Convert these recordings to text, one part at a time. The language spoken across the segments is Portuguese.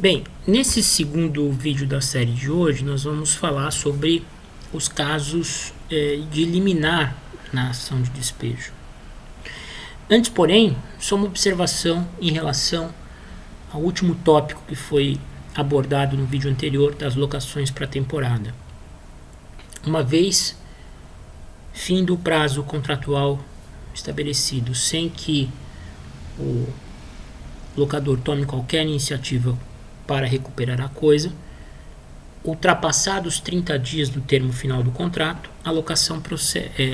Bem, nesse segundo vídeo da série de hoje, nós vamos falar sobre os casos de liminar na ação de despejo. Antes, porém, só uma observação em relação ao último tópico que foi abordado no vídeo anterior das locações para temporada. Uma vez fim do prazo contratual estabelecido, sem que o locador tome qualquer iniciativa para recuperar a coisa, ultrapassados 30 dias do termo final do contrato, a locação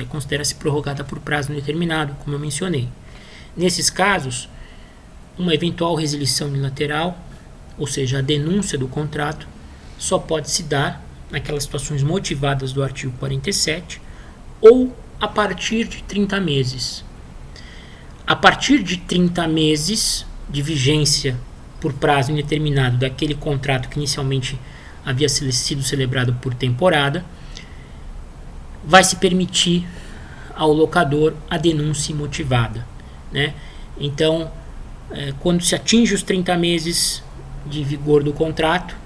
considera-se prorrogada por prazo indeterminado, como eu mencionei. Nesses casos, uma eventual resilição unilateral, ou seja, a denúncia do contrato, só pode se dar naquelas situações motivadas do artigo 47 ou a partir de 30 meses. A partir de 30 meses de vigência por prazo indeterminado daquele contrato que inicialmente havia sido celebrado por temporada, vai se permitir ao locador a denúncia motivada, né? Então, quando se atinge os 30 meses de vigor do contrato,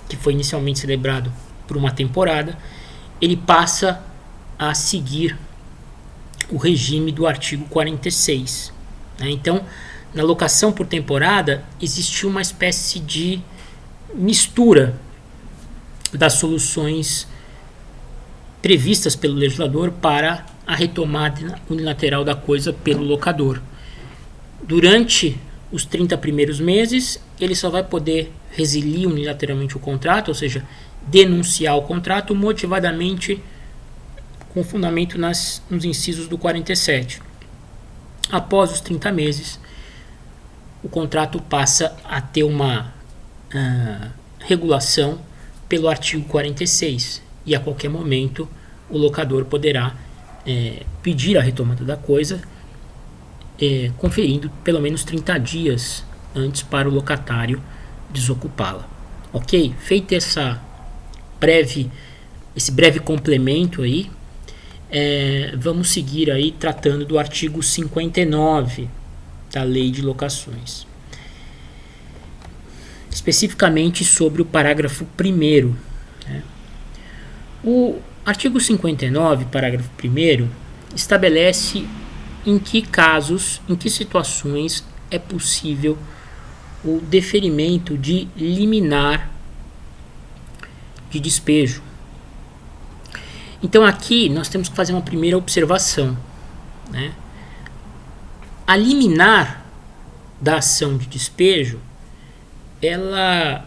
que foi inicialmente celebrado por uma temporada, ele passa a seguir o regime do artigo 46, né? Então, na locação por temporada, existiu uma espécie de mistura das soluções previstas pelo legislador para a retomada unilateral da coisa pelo locador. Durante os 30 primeiros meses, ele só vai poder resilir unilateralmente o contrato, ou seja, denunciar o contrato motivadamente com fundamento nos incisos do 47. Após os 30 meses, o contrato passa a ter uma regulação pelo artigo 46 e a qualquer momento o locador poderá pedir a retomada da coisa, conferindo pelo menos 30 dias antes para o locatário desocupá-la. Ok? Feito esse breve complemento aí, vamos seguir aí tratando do artigo 59 da Lei de Locações, especificamente sobre o parágrafo 1º, né? O artigo 59, parágrafo 1º, estabelece em que casos, em que situações é possível o deferimento de liminar de despejo. Então aqui nós temos que fazer uma primeira observação, né? A liminar da ação de despejo, ela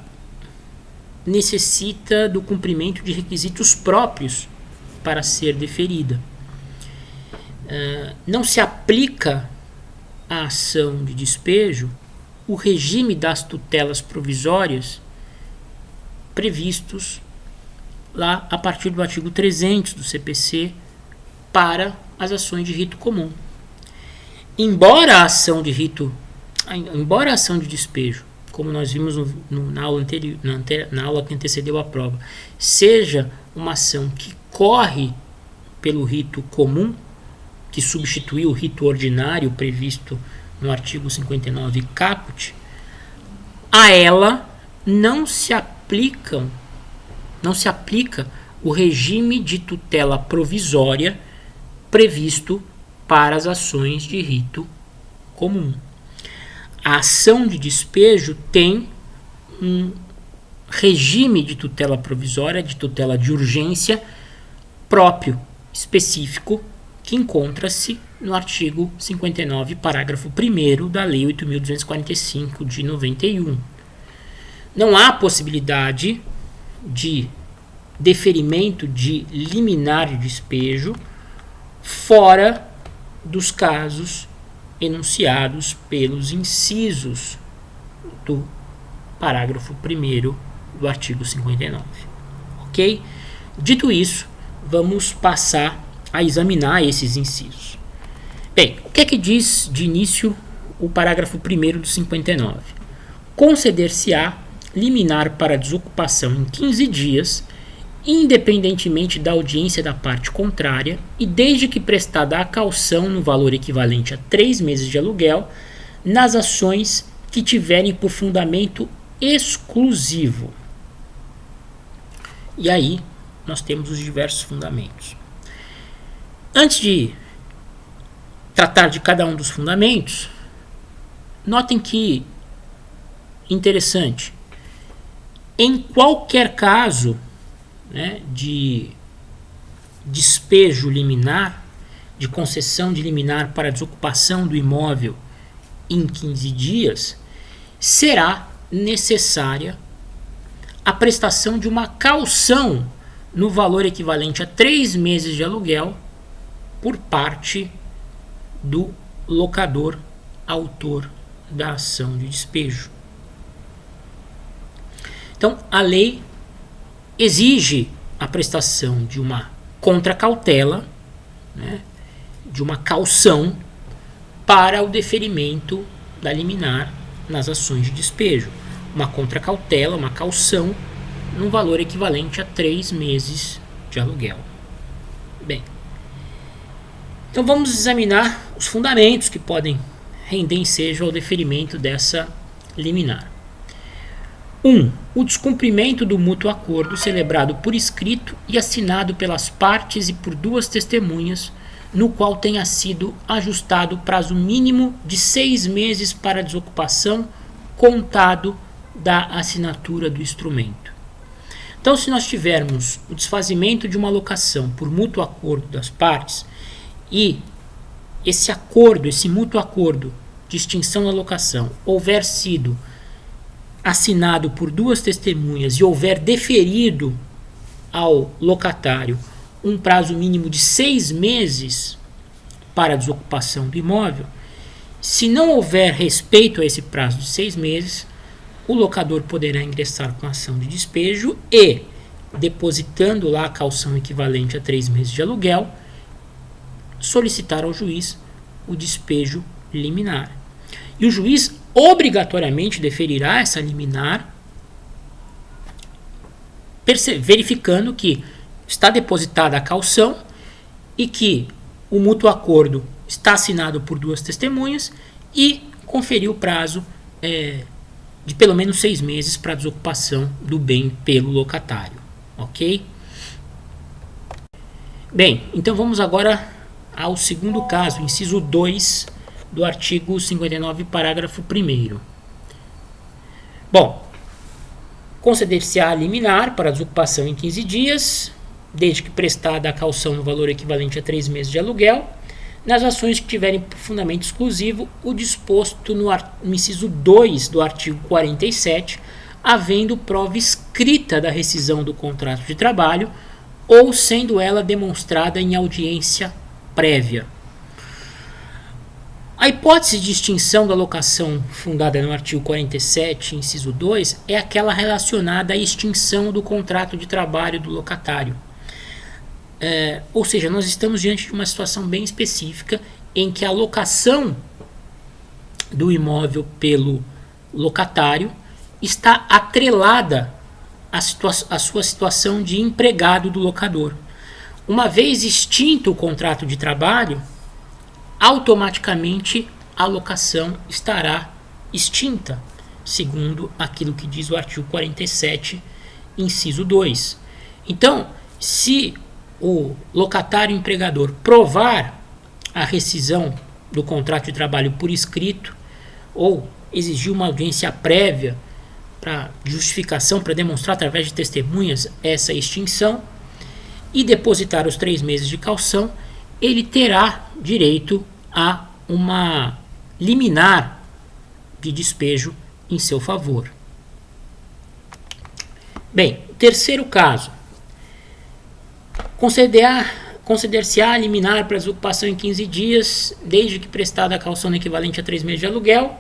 necessita do cumprimento de requisitos próprios para ser deferida. Não se aplica à ação de despejo o regime das tutelas provisórias previstos lá a partir do artigo 300 do CPC para as ações de rito comum. Embora a ação de despejo, como nós vimos na aula anterior, na aula que antecedeu a prova, seja uma ação que corre pelo rito comum, que substituiu o rito ordinário previsto no artigo 59 caput, a ela não se aplica o regime de tutela provisória previsto para as ações de rito comum. A ação de despejo tem um regime de tutela provisória, de tutela de urgência próprio, específico, que encontra-se no artigo 59, parágrafo 1º da Lei 8.245 de 91. Não há possibilidade de deferimento de liminar de despejo fora dos casos enunciados pelos incisos do parágrafo 1º do artigo 59. Ok? Dito isso, vamos passar a examinar esses incisos. Bem, o que é que diz de início o parágrafo 1º do 59? Conceder-se-á liminar para desocupação em 15 dias, independentemente da audiência da parte contrária e desde que prestada a caução no valor equivalente a 3 meses de aluguel, nas ações que tiverem por fundamento exclusivo. E aí nós temos os diversos fundamentos. Antes de tratar de cada um dos fundamentos, notem que, interessante, em qualquer caso, né, de despejo liminar, de concessão de liminar para desocupação do imóvel em 15 dias, será necessária a prestação de uma caução no valor equivalente a 3 meses de aluguel por parte do locador autor da ação de despejo. Então, a lei exige a prestação de uma contracautela, né, de uma caução para o deferimento da liminar nas ações de despejo. Uma contracautela, uma caução, num valor equivalente a 3 meses de aluguel. Bem, então vamos examinar os fundamentos que podem render ensejo ao deferimento dessa liminar. 1. O descumprimento do mútuo acordo celebrado por escrito e assinado pelas partes e por 2 testemunhas, no qual tenha sido ajustado o prazo mínimo de 6 meses para desocupação, contado da assinatura do instrumento. Então, se nós tivermos o desfazimento de uma locação por mútuo acordo das partes e esse acordo, esse mútuo acordo de extinção da locação houver sido assinado por 2 testemunhas e houver deferido ao locatário um prazo mínimo de 6 meses para a desocupação do imóvel, se não houver respeito a esse prazo de 6 meses, o locador poderá ingressar com ação de despejo e, depositando lá a caução equivalente a 3 meses de aluguel, solicitar ao juiz o despejo liminar. E o juiz obrigatoriamente deferirá essa liminar, verificando que está depositada a caução e que o mútuo acordo está assinado por 2 testemunhas e conferir o prazo de pelo menos 6 meses para a desocupação do bem pelo locatário. Ok? Bem, então vamos agora ao segundo caso, inciso 2 do artigo 59, parágrafo 1º. Bom, conceder-se-á liminar para a desocupação em 15 dias, desde que prestada a caução no valor equivalente a 3 meses de aluguel, nas ações que tiverem por fundamento exclusivo o disposto no inciso 2 do artigo 47, havendo prova escrita da rescisão do contrato de trabalho ou sendo ela demonstrada em audiência prévia. A hipótese de extinção da locação fundada no artigo 47, inciso 2, é aquela relacionada à extinção do contrato de trabalho do locatário. Ou seja, nós estamos diante de uma situação bem específica em que a locação do imóvel pelo locatário está atrelada à sua situação de empregado do locador. Uma vez extinto o contrato de trabalho, automaticamente a locação estará extinta, segundo aquilo que diz o artigo 47, inciso 2. Então, se o locatário empregador provar a rescisão do contrato de trabalho por escrito ou exigir uma audiência prévia para justificação, para demonstrar através de testemunhas essa extinção e depositar os 3 meses de caução, ele terá direito a uma liminar de despejo em seu favor. Bem, terceiro caso. Conceder-se-á liminar para desocupação em 15 dias, desde que prestada a caução equivalente a 3 meses de aluguel,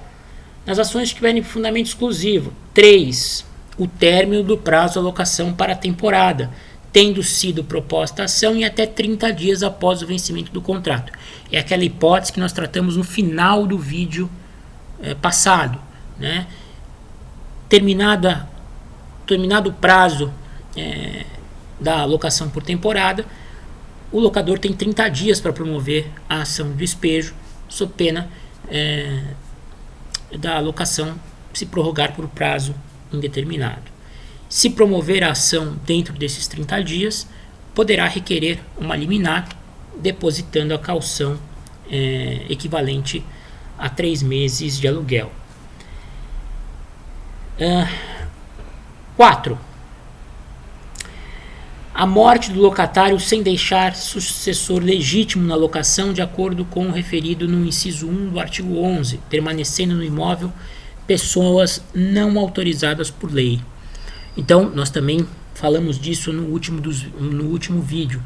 nas ações que tiverem fundamento exclusivo. 3. O término do prazo de alocação para a temporada, tendo sido proposta a ação em até 30 dias após o vencimento do contrato. É aquela hipótese que nós tratamos no final do vídeo passado, né? Terminado o prazo da alocação por temporada, o locador tem 30 dias para promover a ação de despejo, sob pena da alocação se prorrogar por prazo indeterminado. Se promover a ação dentro desses 30 dias, poderá requerer uma liminar, depositando a caução equivalente a 3 meses de aluguel. 4. A morte do locatário sem deixar sucessor legítimo na locação, de acordo com o referido no inciso 1 do artigo 11, permanecendo no imóvel pessoas não autorizadas por lei. Então, nós também falamos disso no último vídeo.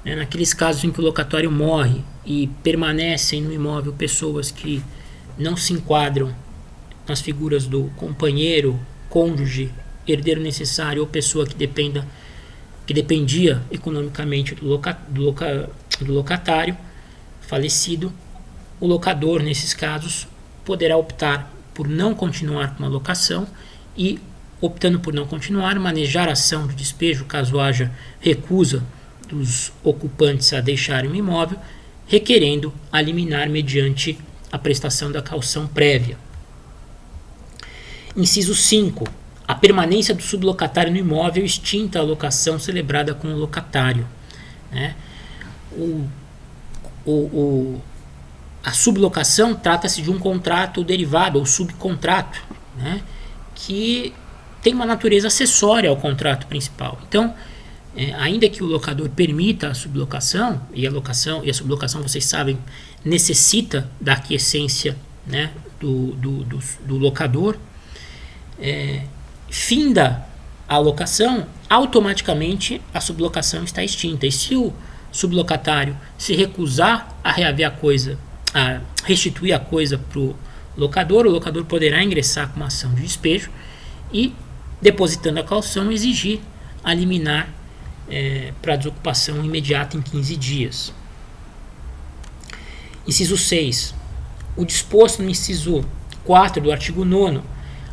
Naqueles casos em que o locatário morre e permanecem no imóvel pessoas que não se enquadram nas figuras do companheiro, cônjuge, herdeiro necessário ou pessoa que dependia economicamente do locatário falecido, o locador, nesses casos, poderá optar por não continuar com a locação e, optando por não continuar, manejar a ação de despejo caso haja recusa dos ocupantes a deixarem o imóvel, requerendo a liminar mediante a prestação da caução prévia. Inciso 5. A permanência do sublocatário no imóvel extinta a locação celebrada com o locatário. A sublocação trata-se de um contrato derivado ou subcontrato, que tem uma natureza acessória ao contrato principal. Então, ainda que o locador permita a sublocação, e a sublocação, vocês sabem, necessita da aquiescência do locador, finda a locação, automaticamente a sublocação está extinta. E se o sublocatário se recusar a reaver a coisa, a restituir a coisa para o locador poderá ingressar com uma ação de despejo e, depositando a caução, exigir a liminar para desocupação imediata em 15 dias. Inciso 6. O disposto no inciso 4 do artigo 9º,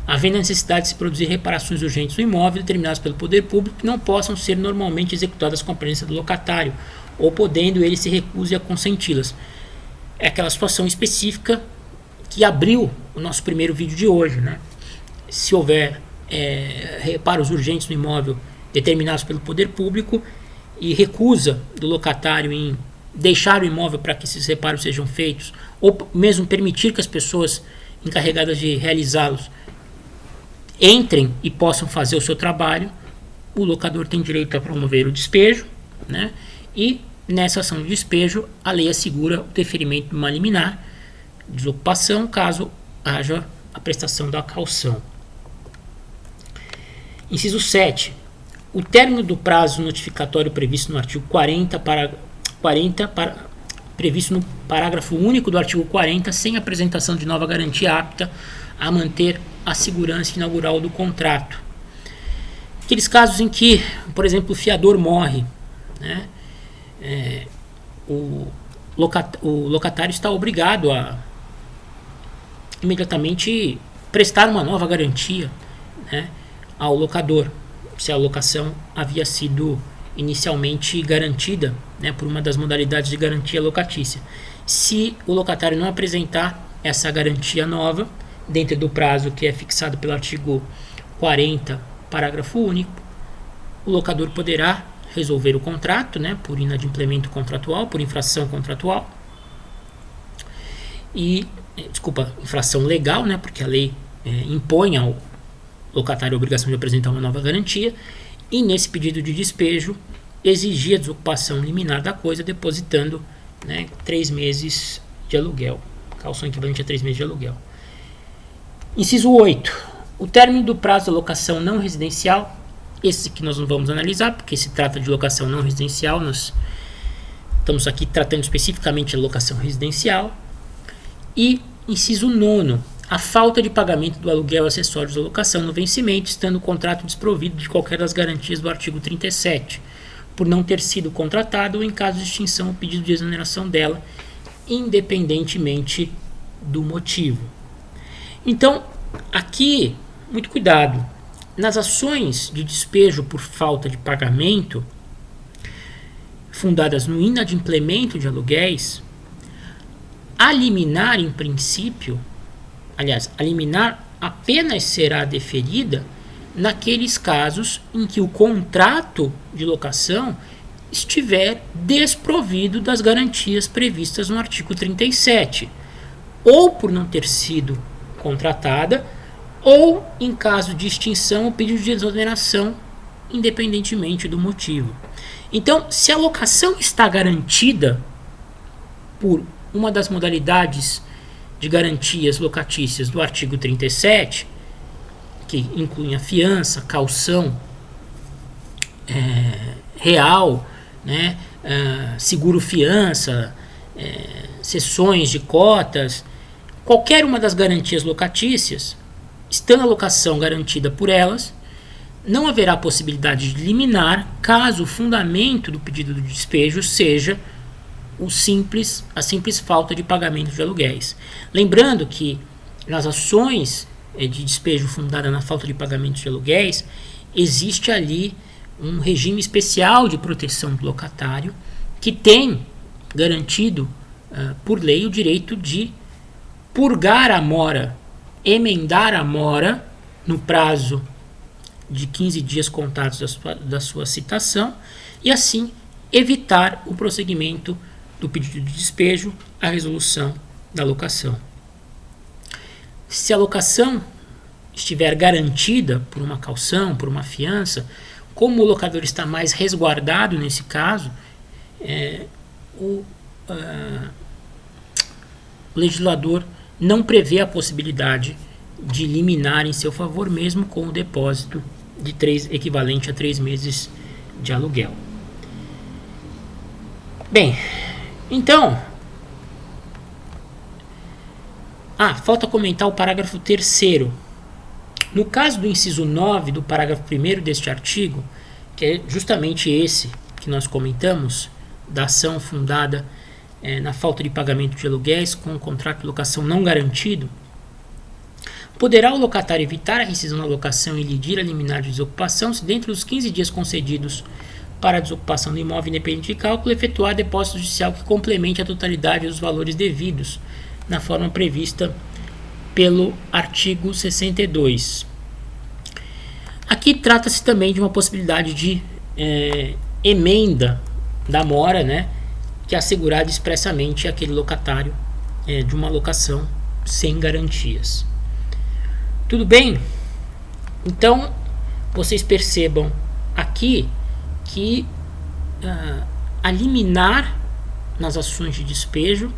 havendo a necessidade de se produzir reparações urgentes no imóvel determinadas pelo poder público que não possam ser normalmente executadas com a presença do locatário, ou podendo ele se recuse a consenti-las. É aquela situação específica que abriu o nosso primeiro vídeo de hoje. Se houver reparos urgentes no imóvel determinados pelo poder público e recusa do locatário em deixar o imóvel para que esses reparos sejam feitos, ou mesmo permitir que as pessoas encarregadas de realizá-los entrem e possam fazer o seu trabalho, o locador tem direito a promover o despejo, e nessa ação de despejo a lei assegura o deferimento de uma liminar de desocupação caso haja a prestação da caução. Inciso 7. O término do prazo notificatório previsto no artigo 40, previsto no parágrafo único do artigo 40, sem apresentação de nova garantia apta a manter a segurança inaugural do contrato. Aqueles casos em que, por exemplo, o fiador morre, o locatário está obrigado a imediatamente prestar uma nova garantia ao locador, se a locação havia sido inicialmente garantida por uma das modalidades de garantia locatícia. Se o locatário não apresentar essa garantia nova, dentro do prazo que é fixado pelo artigo 40, parágrafo único, o locador poderá resolver o contrato, por inadimplemento contratual, por infração contratual, infração legal, porque a lei impõe ao locatário a obrigação de apresentar uma nova garantia, e nesse pedido de despejo exigir a desocupação liminar da coisa, depositando 3 meses de aluguel, caução equivalente a 3 meses de aluguel. Inciso 8. O término do prazo da locação não residencial, esse que nós não vamos analisar, porque se trata de locação não residencial, nós estamos aqui tratando especificamente de locação residencial. E inciso 9. A falta de pagamento do aluguel e acessórios da locação no vencimento, estando o contrato desprovido de qualquer das garantias do artigo 37, por não ter sido contratado ou em caso de extinção o pedido de exoneração dela, independentemente do motivo. Então, aqui, muito cuidado. Nas ações de despejo por falta de pagamento, fundadas no inadimplemento de aluguéis, a liminar, em princípio, a liminar apenas será deferida naqueles casos em que o contrato de locação estiver desprovido das garantias previstas no artigo 37, ou por não ter sido contratada, ou em caso de extinção ou pedido de exoneração, independentemente do motivo. Então, se a locação está garantida por uma das modalidades de garantias locatícias do artigo 37, que incluem a fiança, caução real, né, seguro fiança, cessões de cotas, qualquer uma das garantias locatícias, estando a locação garantida por elas, não haverá possibilidade de liminar caso o fundamento do pedido de despejo seja a simples falta de pagamento de aluguéis. Lembrando que nas ações de despejo fundada na falta de pagamento de aluguéis, existe ali um regime especial de proteção do locatário que tem garantido por lei o direito de purgar a mora, emendar a mora no prazo de 15 dias contados da sua citação e assim evitar o prosseguimento do pedido de despejo à resolução da locação. Se a locação estiver garantida por uma caução, por uma fiança, como o locador está mais resguardado nesse caso, o legislador não prevê a possibilidade de liminar em seu favor, mesmo com o depósito de equivalente a 3 meses de aluguel. Bem, então, falta comentar o parágrafo 3º. No caso do inciso 9 do parágrafo 1º deste artigo, que é justamente esse que nós comentamos, da ação fundada na falta de pagamento de aluguéis com o contrato de locação não garantido, poderá o locatário evitar a rescisão da locação e lidir a liminar de desocupação se dentro dos 15 dias concedidos para a desocupação do imóvel independente de cálculo, efetuar depósito judicial que complemente a totalidade dos valores devidos, na forma prevista pelo artigo 62. Aqui trata-se também de uma possibilidade de emenda da mora, né, que é assegurada expressamente àquele locatário de uma locação sem garantias. Tudo bem? Então, vocês percebam aqui que a liminar nas ações de despejo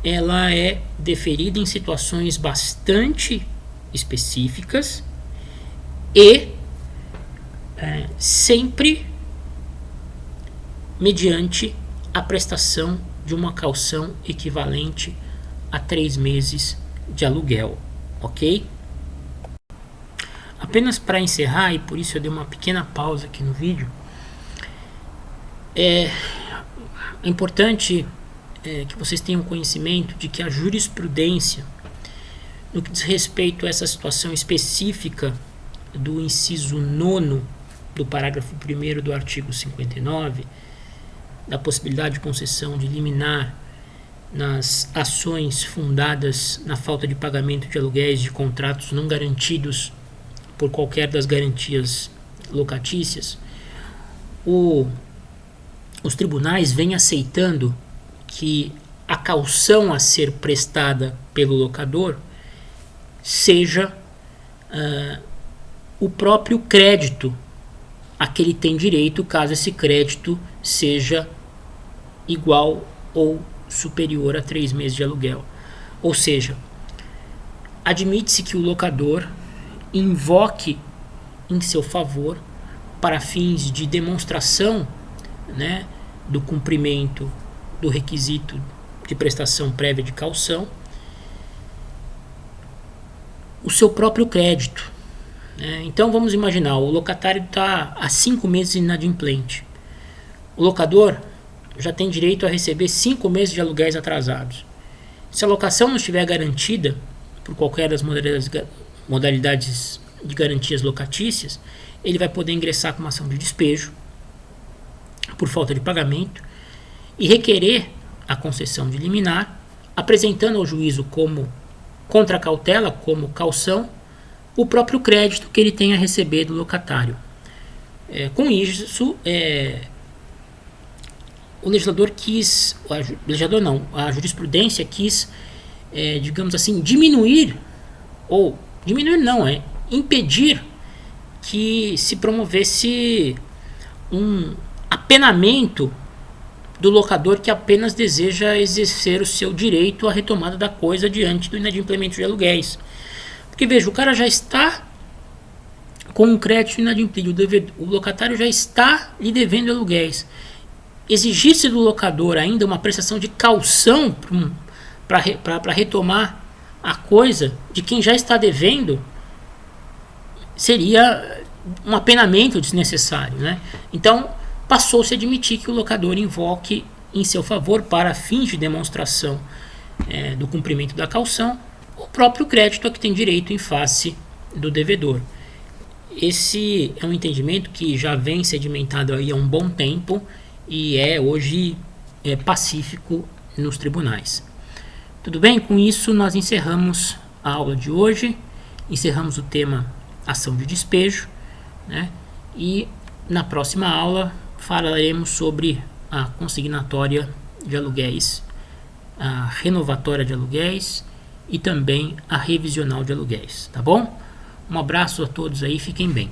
ela é deferida em situações bastante específicas e sempre mediante a prestação de uma caução equivalente a 3 meses de aluguel, ok? Apenas para encerrar, e por isso eu dei uma pequena pausa aqui no vídeo, é importante que vocês tenham conhecimento de que a jurisprudência, no que diz respeito a essa situação específica do inciso 9 do parágrafo 1º do artigo 59, da possibilidade de concessão de liminar nas ações fundadas na falta de pagamento de aluguéis de contratos não garantidos por qualquer das garantias locatícias, os tribunais vêm aceitando que a caução a ser prestada pelo locador seja o próprio crédito a que ele tem direito, caso esse crédito seja igual ou superior a 3 meses de aluguel. Ou seja, admite-se que o locador invoque em seu favor, para fins de demonstração, né, do cumprimento do requisito de prestação prévia de caução, o seu próprio crédito. Então vamos imaginar, o locatário está há 5 meses inadimplente. O locador já tem direito a receber 5 meses de aluguéis atrasados. Se a locação não estiver garantida por qualquer das modalidades de garantias locatícias, ele vai poder ingressar com uma ação de despejo por falta de pagamento e requerer a concessão de liminar, apresentando ao juízo como contracautela, como caução, o próprio crédito que ele tem a receber do locatário. Com isso, o legislador quis, a jurisprudência quis, digamos assim, impedir que se promovesse um apenamento do locador que apenas deseja exercer o seu direito à retomada da coisa diante do inadimplemento de aluguéis. Porque veja, o cara já está com um crédito inadimplido, o locatário já está lhe devendo aluguéis. Exigir-se do locador ainda uma prestação de caução para retomar a coisa de quem já está devendo seria um apenamento desnecessário, né? Então, passou-se a admitir que o locador invoque em seu favor, para fins de demonstração do cumprimento da caução, o próprio crédito a que tem direito em face do devedor. Esse é um entendimento que já vem sedimentado aí há um bom tempo e hoje pacífico nos tribunais. Tudo bem? Com isso nós encerramos a aula de hoje, encerramos o tema ação de despejo, né? E na próxima aula falaremos sobre a consignatória de aluguéis, a renovatória de aluguéis e também a revisional de aluguéis, tá bom? Um abraço a todos aí, fiquem bem.